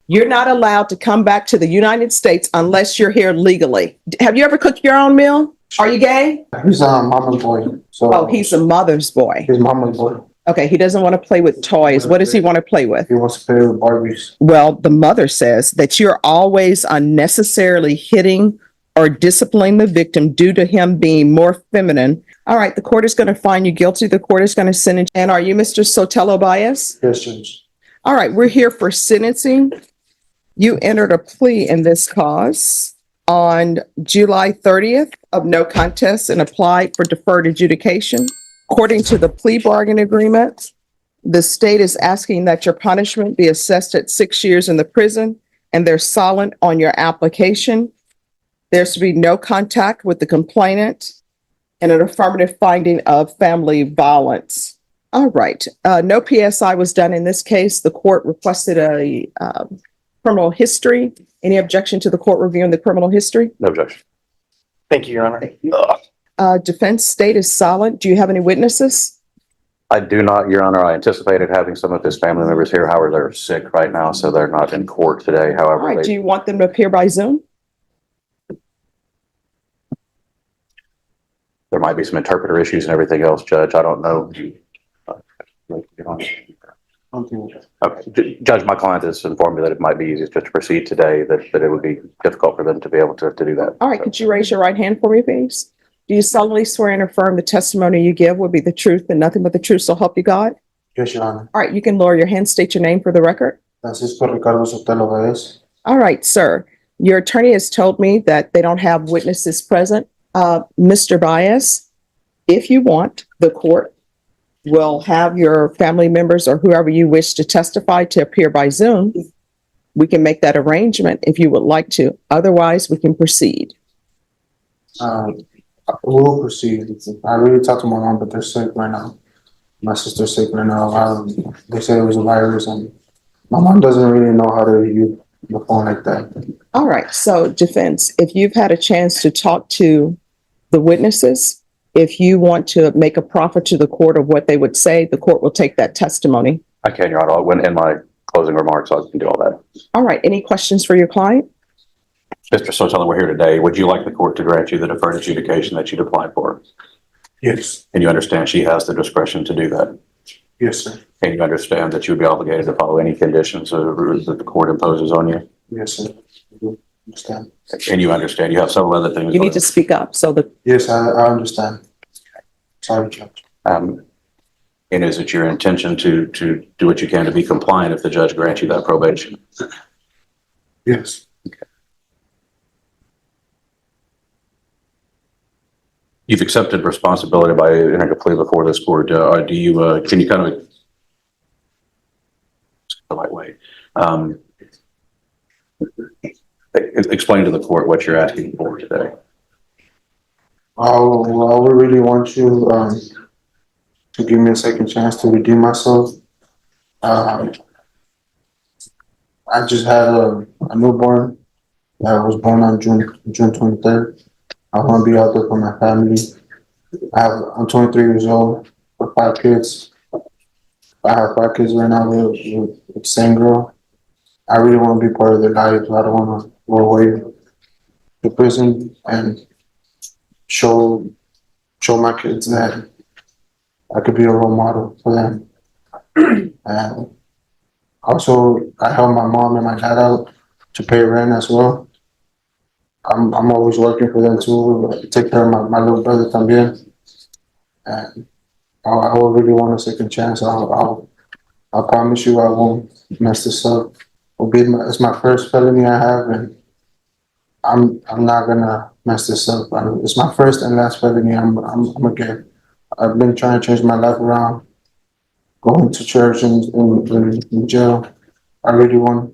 You're not allowed to come back to the United States unless you're here legally. Have you ever cooked your own meal? Are you gay? He's a mama's boy. So Oh, he's a mother's boy. he's mama's boy. Okay, he doesn't want to play with toys. What does he want to play with? He wants to play with Barbies. Well, the mother says that you're always unnecessarily hitting or disciplining the victim due to him being more feminine. All right, the court is going to find you guilty. The court is going to sentence. And are you Mr. Sotelo Baez? Yes, Judge. All right, we're here for sentencing. You entered a plea in this cause on July 30th of no contest and applied for deferred adjudication. According to the plea bargain agreement, the state is asking that your punishment be assessed at 6 years in the prison, and they're silent on your application. There's to be no contact with the complainant and an affirmative finding of family violence. All right. No PSI was done in this case. The court requested a criminal history. Any objection to the court reviewing the criminal history? No objection. Thank you, Your Honor. Defense state is silent. Do you have any witnesses? I do not, Your Honor. I anticipated having some of his family members here. However, they're sick right now, so they're not in court today. All However, right. Do you want them to appear by Zoom? there might be some interpreter issues and everything else, Judge. I don't know. Okay, Judge, my client has informed me that it might be easiest just to proceed today, that it would be difficult for them to be able to do that. All right. Could you raise your right hand for me, please? Do you solemnly swear and affirm the testimony you give will be the truth and nothing but the truth, so help you God? Yes, Your Honor. All right. You can lower your hand, state your name for the record. Francisco Ricardo Sotelo Baez. All right, sir. Your attorney has told me that they don't have witnesses present. Mr. Baez, if you want, the court will have your family members or whoever you wish to testify to appear by Zoom. We can make that arrangement if you would like to. Otherwise, we can proceed. We'll proceed. I really talked to my mom, but they're sick right now. My sister's sick right now. They said it was a virus, and my mom doesn't really know how to use the phone like that. All right. So defense, if you've had a chance to talk to the witnesses, if you want to make a proffer to the court of what they would say, the court will take that testimony. I can, Your Honor. When in my closing remarks, I can do all that. All right. Any questions for your client? Mr. Sotelo, we're here today. Would you like the court to grant you the deferred adjudication that you'd applied for? Yes. And you understand she has the discretion to do that? Yes, sir. And you understand that you would be obligated to follow any conditions or rules that the court imposes on you? Yes, sir. I do understand. And you understand you have several other things. You need to speak up so that Yes, I understand. Sorry, Judge. And is it your intention to do what you can to be compliant if the judge grants you that probation? Yes. You've accepted responsibility by entering a plea before this court. Can you kind of the right way? Explain to the court what you're asking for today. I would really want you to give me a second chance to redeem myself. I just had a newborn that was born on June 23rd. I want to be out there for my family. I'm 23 years old with 5 kids. I have 5 kids right now with the same girl. I really want to be part of their lives. I don't want to go away to prison and show my kids that I could be a role model for them. And also, I help my mom and my dad out to pay rent as well. I'm always working for them too, take care of my little brother también. And I would really want a second chance. I promise you I won't mess this up. It's my first felony I have, and I'm not gonna mess this up. It's my first and last felony I'm gonna get. I've been trying to change my life around, going to church and in jail. I really want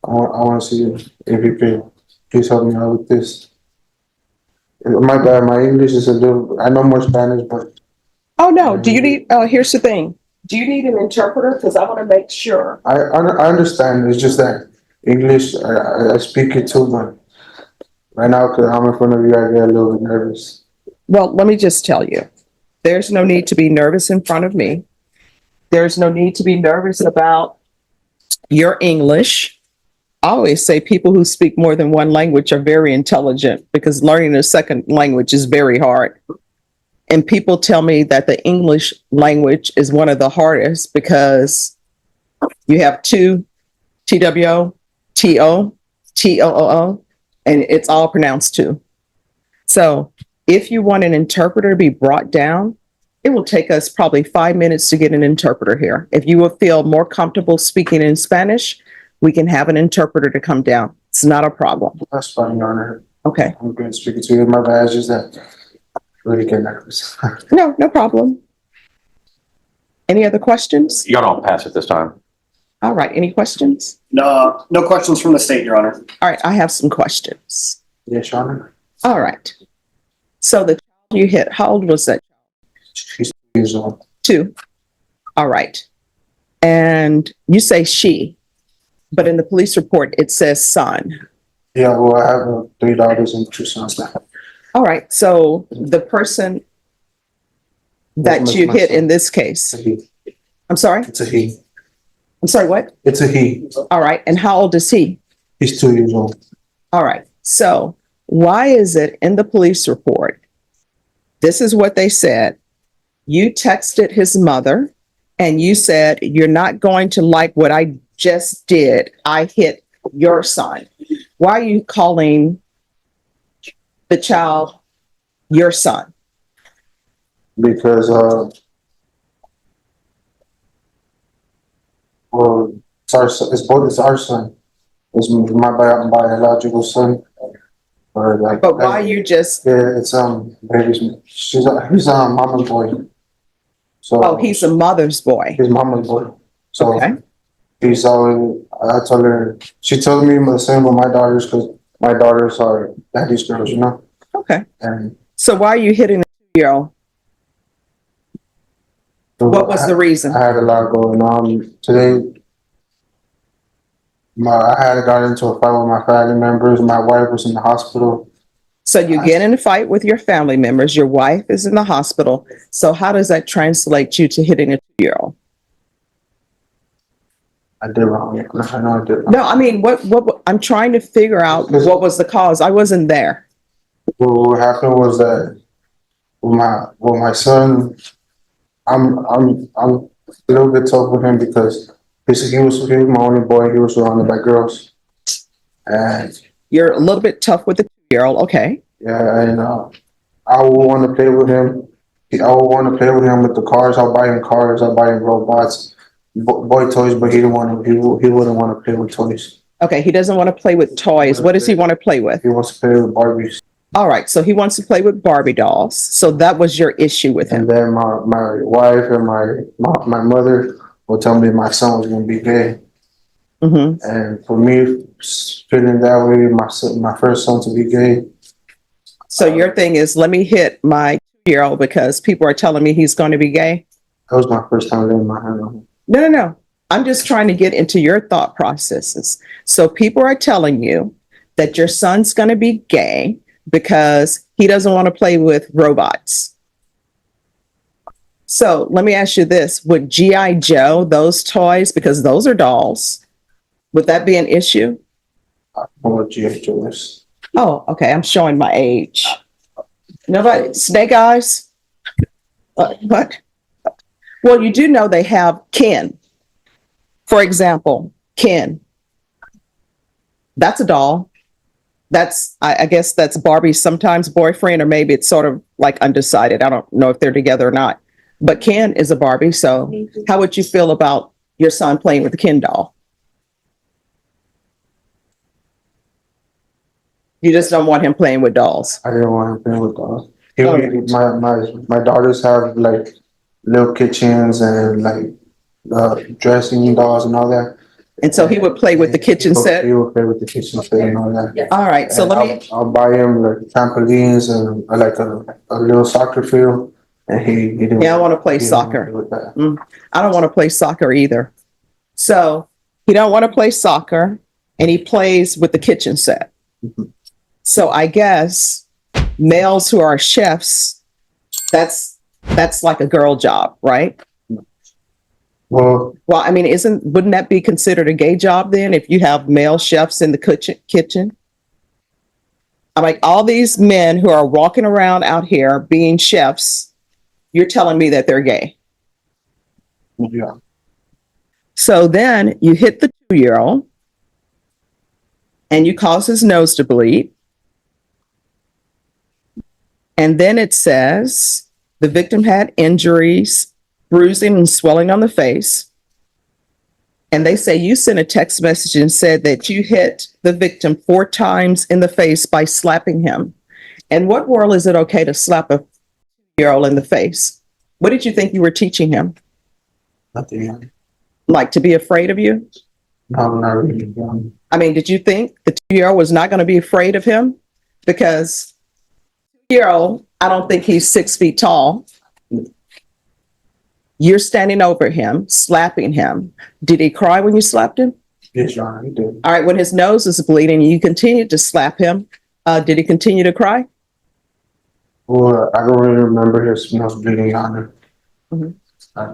to see if you could please help me out with this. My bad, my English is a little, I know more Spanish, but. Oh, no. Do you need, here's the thing. Do you need an interpreter? Because I want to make sure. I understand. It's just that English, I speak it too, but right now, because I'm in front of you, I get a little bit nervous. Well, let me just tell you, there's no need to be nervous in front of me. There's no need to be nervous about your English. I always say people who speak more than one language are very intelligent because learning a second language is very hard. And people tell me that the English language is one of the hardest because you have two TWO, TO, TOOO, and it's all pronounced two. So if you want an interpreter to be brought down, it will take us probably 5 minutes to get an interpreter here. If you would feel more comfortable speaking in Spanish, we can have an interpreter to come down. It's not a problem. That's fine, Your Honor. Okay. I'm good speaking to you. My bad, it's just that really get nervous. No, no problem. Any other questions? Y'all don't pass it this time. All right. Any questions? No, no questions from the state, Your Honor. All right. I have some questions. Yes, Your Honor. All right. So the child you hit, how old was that? She's 2 years old. 2. All right. And you say she, but in the police report, it says son. Yeah, well, I have 3 daughters and 2 sons now. All right. So the person that you hit in this case, It's a he. I'm sorry. It's a he. I'm sorry. What? It's a he. All right. And how old is he? He's 2 years old. All right. So why is it in the police report? This is what they said. You texted his mother and you said, you're not going to like what I just did. I hit your son. Why are you calling the child your son? Because, well, it's our son. It's my biological son. Or like, But why you just, yeah, it's he's a mama's boy. So oh, he's a mother's boy. his mama's boy. So Okay. he's always. I told her. She told me the same with my daughters because my daughters are daddy's girls, you know. Okay. And So why are you hitting the 2-year-old? What was the reason? I had a lot going on today. I had got into a fight with my family members. My wife was in the hospital. So you get in a fight with your family members. Your wife is in the hospital. So how does that translate you to hitting a 2-year-old? I did wrong. I know I did wrong. No, I mean, what I'm trying to figure out what was the cause. I wasn't there. What happened was that with my son, I'm a little bit tough with him because he was my only boy. He was surrounded by girls, and You're a little bit tough with the 2-year-old. Okay. yeah, and I would want to play with him. I would want to play with him with the cars. I'll buy him cars. I'll buy him robots, boy toys, but he didn't want to. He wouldn't want to play with toys. Okay. He doesn't want to play with toys. What does he want to play with? He wants to play with Barbies. All right. So he wants to play with Barbie dolls. So that was your issue with him. And then my wife and my mother will tell me my son was going to be gay. Mm-hmm. And for me, feeling that way, my first son to be gay. So your thing is, let me hit my 2-year-old because people are telling me he's going to be gay. That was my first time laying my hand on him. No. I'm just trying to get into your thought processes. So people are telling you that your son's going to be gay because he doesn't want to play with robots. So let me ask you this. Would G.I. Joe, those toys, because those are dolls, would that be an issue? I don't know what G.I. Joe is. Oh, okay. I'm showing my age. Nobody, Snake Eyes? What? Well, you do know they have Ken. For example, Ken. That's a doll. That's, I guess that's Barbie's sometimes boyfriend, or maybe it's sort of like undecided. I don't know if they're together or not. But Ken is a Barbie. So how would you feel about your son playing with the Ken doll? You just don't want him playing with dolls. I didn't want him playing with dolls. Oh. My daughters have like little kitchens and like dressing dolls and all that. And so he would play with the kitchen set. He would play with the kitchen set and all that. All right. So And let me, I'll buy him like trampolines and like a little soccer field. And he didn't. Yeah, I want to play he didn't soccer. want to play with that. I don't want to play soccer either. So he don't want to play soccer and he plays with the kitchen set. Mhm. So I guess males who are chefs, that's like a girl job, right? Well, Well, I mean, wouldn't that be considered a gay job then if you have male chefs in the kitchen? I'm like, all these men who are walking around out here being chefs, you're telling me that they're gay. yeah, So then you hit the 2-year-old and you cause his nose to bleed. And then it says the victim had injuries, bruising and swelling on the face. And they say you sent a text message and said that you hit the victim 4 times in the face by slapping him. In what world is it okay to slap a 2-year-old in the face? What did you think you were teaching him? nothing. Like to be afraid of you? No, not really. I mean, did you think the 2-year-old was not going to be afraid of him? Because 2-year-old, I don't think he's 6 feet tall. You're standing over him, slapping him. Did he cry when you slapped him? Yes, Your Honor, he did. All right, when his nose is bleeding, you continued to slap him. Did he continue to cry? Well, I don't really remember his nose bleeding, Your Honor.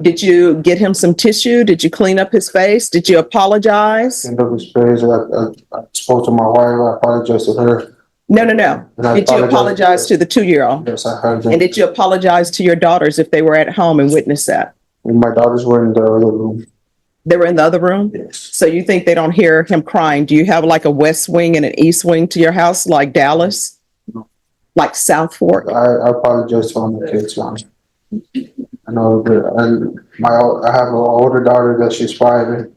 Did you get him some tissue? Did you clean up his face? Did you apologize? End of his face. I spoke to my wife. I apologized to her. No. And I Did you apologize to the 2-year-old? Yes, I heard And them. did you apologize to your daughters if they were at home and witnessed that? And my daughters were in the other room. They were in the other room? Yes. So you think they don't hear him crying? Do you have like a west wing and an east wing to your house, like Dallas? No. Like South Fork? I apologize to all my kids, Your Honor. I know that I have an older daughter that she's 5. And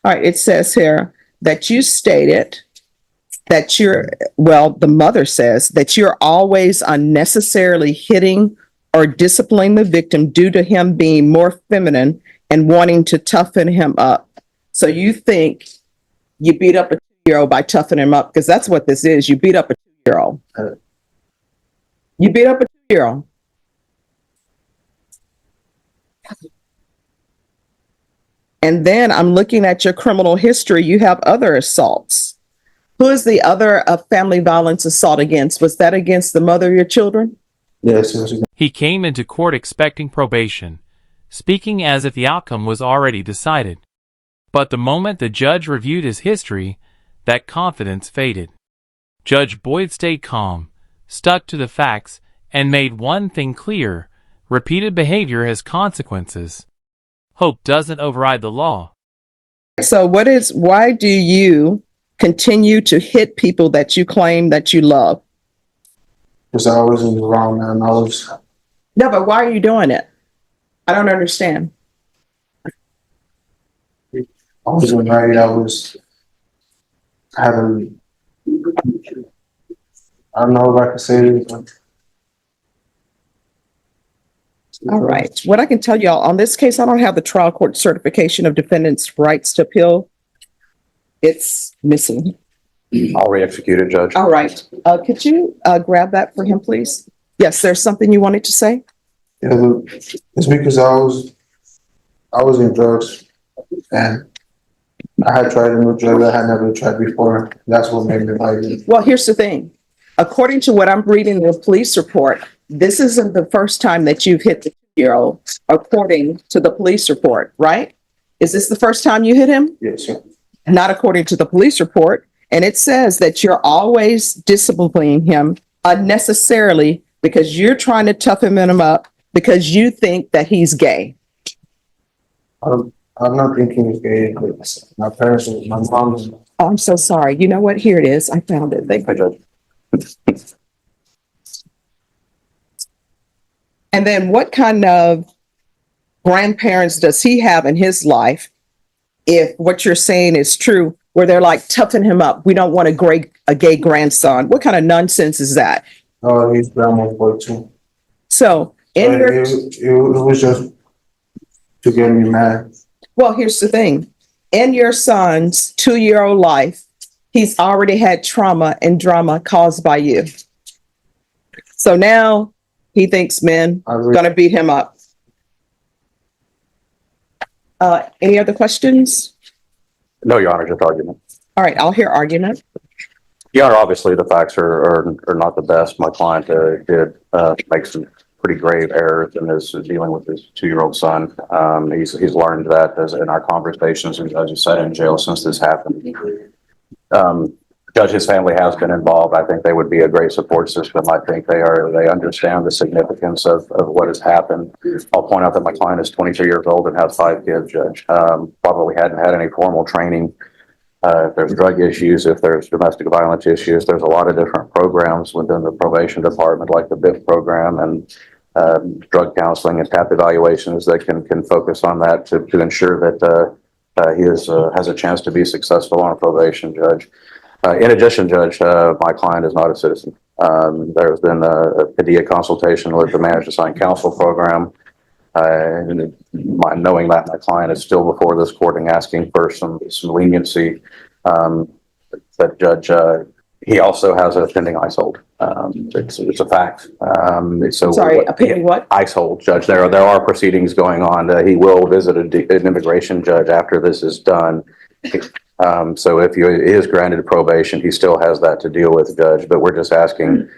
All right, it says here that you stated that the mother says that you're always unnecessarily hitting or disciplining the victim due to him being more feminine and wanting to toughen him up. So you think you beat up a 2-year-old by toughening him up, because that's what this is. You beat up a 2-year-old. You beat up a 2-year-old. And then I'm looking at your criminal history. You have other assaults. Who is the other family violence assault against? Was that against the mother of your children? yes, it was. He came into court expecting probation, speaking as if the outcome was already decided. But the moment the judge reviewed his history, that confidence faded. Judge Boyd stayed calm, stuck to the facts, and made one thing clear: repeated behavior has consequences. Hope doesn't override the law. So why do you continue to hit people that you claim that you love? Because I was in the wrong, man. No, but why are you doing it? I don't understand. I wasn't right. I don't know if I can say it, but. All right. What I can tell y'all on this case, I don't have the trial court certification of defendant's rights to appeal. It's missing. I'll re-execute it, Judge. All right. Could you grab that for him, please? Yes, there's something you wanted to say? Yeah, it's because I was in drugs, and I had tried a new drug I had never tried before. That's what made me like it. Well, here's the thing. According to what I'm reading in the police report, this isn't the first time that you've hit the 2-year-old, according to the police report, right? Is this the first time you hit him? Yes, sir. Not according to the police report. And it says that you're always disciplining him unnecessarily because you're trying to toughen him up because you think that he's gay. I'm not thinking it's gay. But my parents, my mom. Oh, I'm so sorry. You know what? Here it is. I found it. Thank Hi, you. Judge. And then what kind of grandparents does he have in his life, if what you're saying is true, where they're like, toughen him up, we don't want a gay grandson? What kind of nonsense is that? Oh, he's grandma's boy too. So in But your, it was just to get me mad. well, here's the thing. In your son's 2-year-old life, he's already had trauma and drama caused by you. So now he thinks men I are really, going to beat him up. Any other questions? No, Your Honor, just argument. All right, I'll hear argument. Your Honor, obviously the facts are not the best. My client did make some pretty grave errors in his dealing with his 2-year-old son. He's learned that as in our conversations, and Judge has sat in jail since this happened. Judge, his family has been involved. I think they would be a great support system. I think they understand the significance of what has happened. I'll point out that my client is 23 years old and has 5 kids, Judge. Probably hadn't had any formal training. If there's drug issues, if there's domestic violence issues, there's a lot of different programs within the probation department, like the BIF program and drug counseling and TAP evaluations that can focus on that to ensure that he has a chance to be successful on probation, Judge. In addition, Judge, my client is not a citizen. There's been a PDEA consultation with the Managed Assigned Counsel program. Knowing that my client is still before this court and asking for some leniency, that Judge, he also has a pending ICE hold. It's a fact. So Sorry, a pending what? ICE hold, Judge. There are proceedings going on. He will visit an immigration judge after this is done. So if he is granted probation, he still has that to deal with, Judge. But we're just asking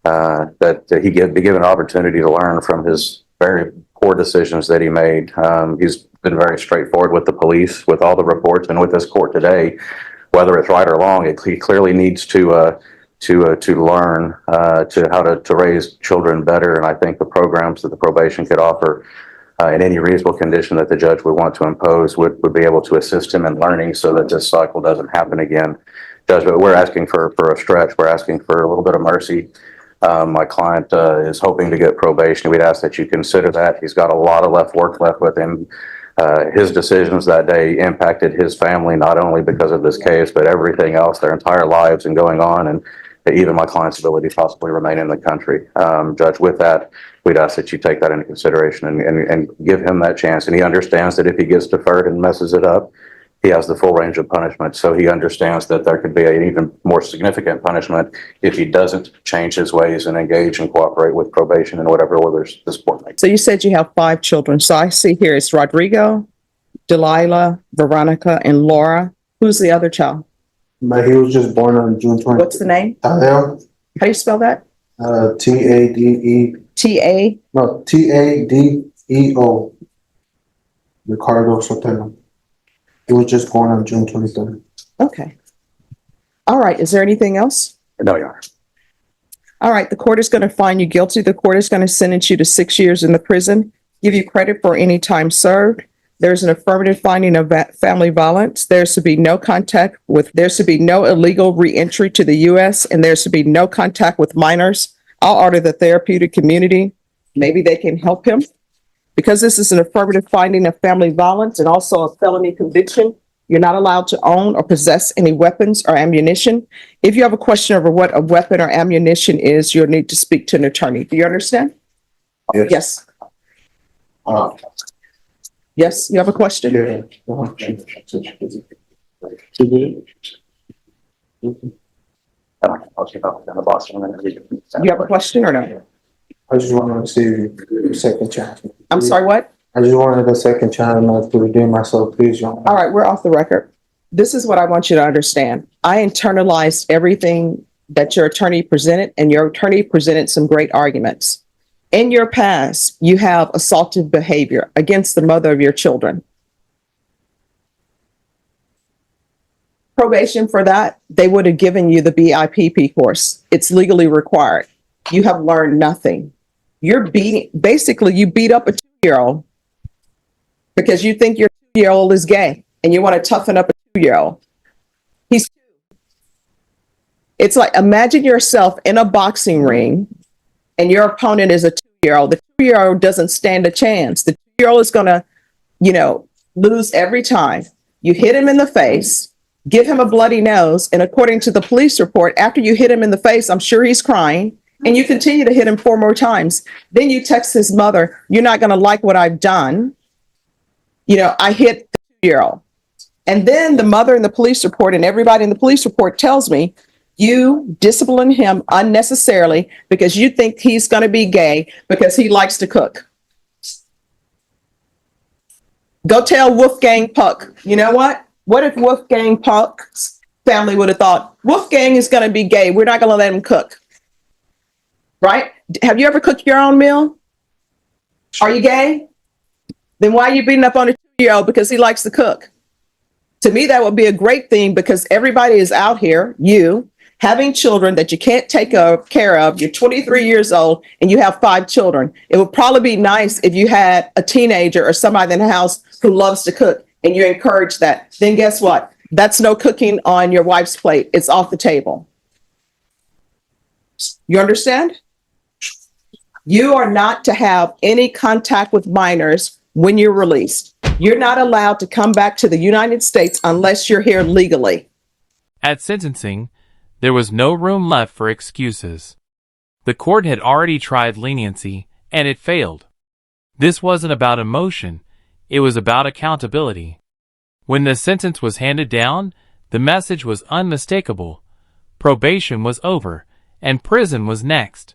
that he be given an opportunity to learn from his very poor decisions that he made. He's been very straightforward with the police, with all the reports, and with this court today. Whether it's right or wrong, he clearly needs to learn to how to raise children better. And I think the programs that the probation could offer in any reasonable condition that the judge would want to impose would be able to assist him in learning so that this cycle doesn't happen again. Judge, but we're asking for a stretch. We're asking for a little bit of mercy. My client is hoping to get probation. We'd ask that you consider that. He's got a lot of work left with him. His decisions that day impacted his family, not only because of this case, but everything else, their entire lives and going on, and even my client's ability to possibly remain in the country. Judge, with that, we'd ask that you take that into consideration and give him that chance. And he understands that if he gets deferred and messes it up, he has the full range of punishment. So he understands that there could be an even more significant punishment if he doesn't change his ways and engage and cooperate with probation and whatever orders this court makes. So you said you have 5 children. So I see here it's Rodrigo, Delilah, Veronica, and Laura. Who's the other child? But he was just born on June 20th. What's the name? Tadeo, How do you spell that? Tadeo. T-A? No, Tadeo. Ricardo Sotelo. He was just born on June 23rd. Okay. All right. Is there anything else? No, Your Honor. All right. The court is going to find you guilty. The court is going to sentence you to 6 years in the prison, give you credit for any time served. There's an affirmative finding of family violence. There's to be no illegal reentry to the U.S., and there's to be no contact with minors. I'll order the therapeutic community. Maybe they can help him. Because this is an affirmative finding of family violence and also a felony conviction, you're not allowed to own or possess any weapons or ammunition. If you have a question over what a weapon or ammunition is, you'll need to speak to an attorney. Do you understand? Yes. Yes, you have a question? Yeah. I'll check out the box. You have a question or no? I just wanted to see a second chance. I'm sorry, what? I just wanted a second chance to redeem myself, please, Your Honor. All right, we're off the record. This is what I want you to understand. I internalized everything that your attorney presented, and your attorney presented some great arguments. In your past, you have assaultive behavior against the mother of your children. Probation for that, they would have given you the BIPP course. It's legally required. You have learned nothing. You beat up a 2-year-old because you think your 2-year-old is gay and you want to toughen up a 2-year-old. He's 2. It's like, imagine yourself in a boxing ring and your opponent is a 2-year-old. The 2-year-old doesn't stand a chance. The 2-year-old is going to, lose every time. You hit him in the face, give him a bloody nose. And according to the police report, after you hit him in the face, I'm sure he's crying. And you continue to hit him 4 more times. Then you text his mother, you're not going to like what I've done. I hit the 2-year-old. And then the mother in the police report and everybody in the police report tells me you discipline him unnecessarily because you think he's going to be gay because he likes to cook. Go tell Wolfgang Puck. You know what? What if Wolfgang Puck's family would have thought, Wolfgang is going to be gay. We're not going to let him cook. Right? Have you ever cooked your own meal? Are you gay? Then why are you beating up on a 2-year-old because he likes to cook? To me, that would be a great thing because everybody is out here, you, having children that you can't take care of. You're 23 years old and you have 5 children. It would probably be nice if you had a teenager or somebody in the house who loves to cook and you encourage that. Then guess what? That's no cooking on your wife's plate. It's off the table. You understand? You are not to have any contact with minors when you're released. You're not allowed to come back to the United States unless you're here legally. At sentencing, there was no room left for excuses. The court had already tried leniency, and it failed. This wasn't about emotion, it was about accountability. When the sentence was handed down, the message was unmistakable. Probation was over, and prison was next.